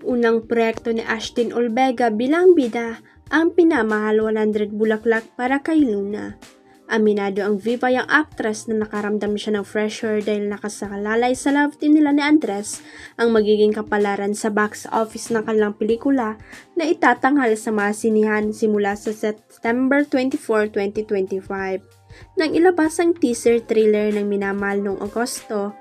Unang proyekto ni Ashtin Olvega bilang bida ang Pinamahal 100 Bulaklak para kay Luna. Aminado ang Viva yung actress na nakaramdam siya ng pressure dahil nakasalalay sa love team nila ni Andres ang magiging kapalaran sa box office ng kanilang pelikula na itatanghal sa mga sinihan simula sa September 24, 2025. Nang ilabas ang teaser trailer ng Minamahal noong Agosto,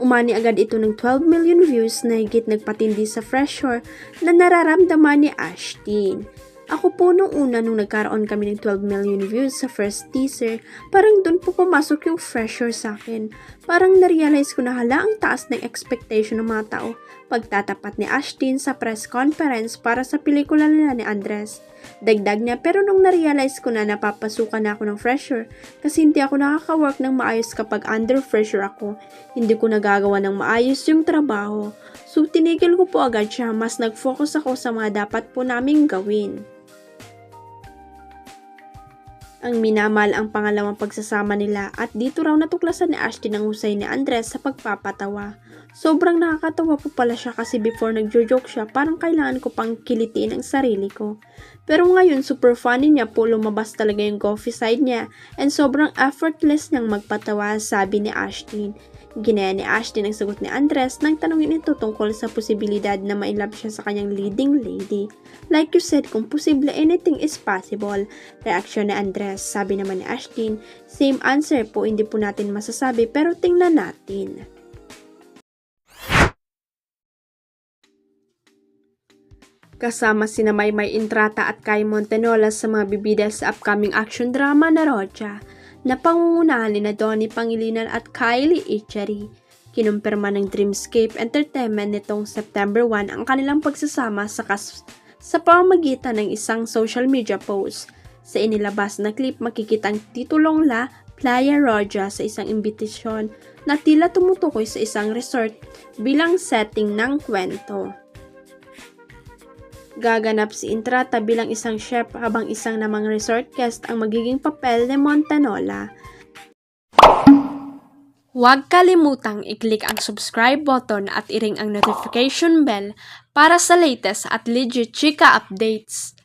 umani agad ito ng 12 million views na higit nagpatindi sa pressure na nararamdaman ni Ashtin. Ako po nung nagkaroon kami ng 12 million views sa first teaser, parang dun po pumasok yung pressure sa akin. Parang narealize ko na hala ang taas ng expectation ng mga tao pagtatapat ni Ashtin sa press conference para sa pelikula nila ni Andres. Dagdag niya, pero nung narealize ko na napapasukan na ako ng pressure kasi hindi ako nakaka-work ng maayos kapag under pressure ako. Hindi ko nagagawa ng maayos yung trabaho. So tinigil ko po agad siya, mas nag-focus ako sa mga dapat po naming gawin. Ang Minamahal ang pangalawang pagsasama nila at dito raw natuklasan ni Ashtin ang husay ni Andres sa pagpapatawa. Sobrang nakakatawa po pala siya kasi before nagjo-joke siya parang kailangan ko pang kilitiin ang sarili ko. Pero ngayon super funny niya po, lumabas talaga yung goofy side niya and sobrang effortless niyang magpatawa, sabi ni Ashtin. Ginaya ni Ashtin ang sagot ni Andres nang tanungin ito tungkol sa posibilidad na mailab siya sa kanyang leading lady. Like you said, kung posible, anything is possible. Reaksyon ni Andres. Sabi naman ni Ashtin, same answer po, hindi po natin masasabi pero tingnan natin. Kasama sina Maymay Intrata at Kai Montenola sa mga bibida sa upcoming action drama na Roja, na pangungunahan ni Donnie Pangilinan at Kylie Echeri. Kinumpirma ng Dreamscape Entertainment nitong September 1 ang kanilang pagsasama sa pamamagitan ng isang social media post. Sa inilabas na clip, makikita ang titulong La Playa Roja sa isang imbitasyon na tila tumutukoy sa isang resort bilang setting ng kwento. Gaganap si Intrata bilang isang chef habang isang namang resort guest ang magiging papel ni Montenola. Huwag kalimutang i-click ang subscribe button at i-ring ang notification bell para sa latest at legit chika updates.